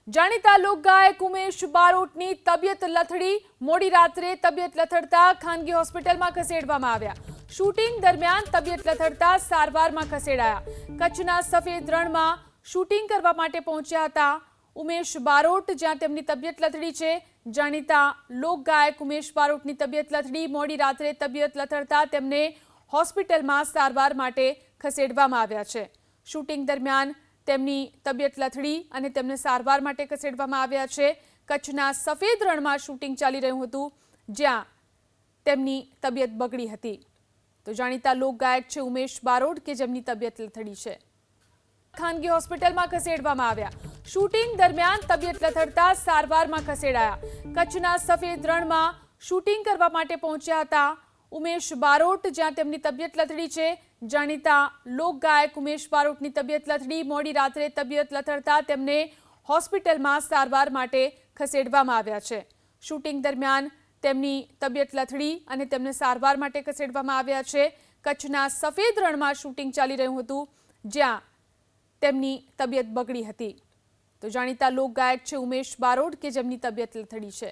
જાણીતા લોકગાયક ઉમેશ બારોટની તબિયત લથડી મોડી રાત્રે તબિયત લથડતા ખાનગી હોસ્પિટલમાં ખસેડવામાં આવ્યા। શૂટિંગ દરમિયાન તબિયત લથડતા સારવારમાં ખસેડાયા। કચ્છના સફેદ રણમાં શૂટિંગ કરવા માટે પહોંચ્યા હતા ઉમેશ બારોટ, જ્યાં તેમની તબિયત લથડી છે। જાણીતા લોકગાયક ઉમેશ બારોટની તબિયત લથડી મોડી રાત્રે તબિયત લથડતા તેમને હોસ્પિટલમાં સારવાર માટે ખસેડવામાં આવ્યા છે। શૂટિંગ દરમિયાન તેમની તબિયત લથડી અને તેમને સારવાર માટે ખસેડવામાં આવ્યા છે। કચ્છના સફેદ રણમાં શૂટિંગ ચાલી રહ્યું હતું, જ્યાં તેમની તબિયત બગડી હતી। તો જાણીતા લોકગાયક છે ઉમેશ બારોટ કે જેમની તબિયત લથડી છે, ખાનગી હોસ્પિટલમાં ખસેડવામાં આવ્યા। શૂટિંગ દરમિયાન તબિયત લથડતા સારવારમાં ખસેડાયા। કચ્છના સફેદ રણમાં શૂટિંગ કરવા માટે પહોંચ્યા હતા ઉમેશ બારોટ, જ્યાં તેમની તબિયત લથડી છે। જાણીતા લોકગાયક ઉમેશ બારોટની તબિયત લથડી મોડી રાત્રે તબિયત લથડતા તેમને હોસ્પિટલમાં સારવાર માટે ખસેડવામાં આવ્યા છે। શૂટિંગ દરમિયાન તેમની તબિયત લથડી અને તેમને સારવાર માટે ખસેડવામાં આવ્યા છે। કચ્છના સફેદ રણમાં શૂટિંગ ચાલી રહ્યું હતું, જ્યાં તેમની તબિયત બગડી હતી। તો જાણીતા લોકગાયક છે ઉમેશ બારોટ કે જેમની તબિયત લથડી છે।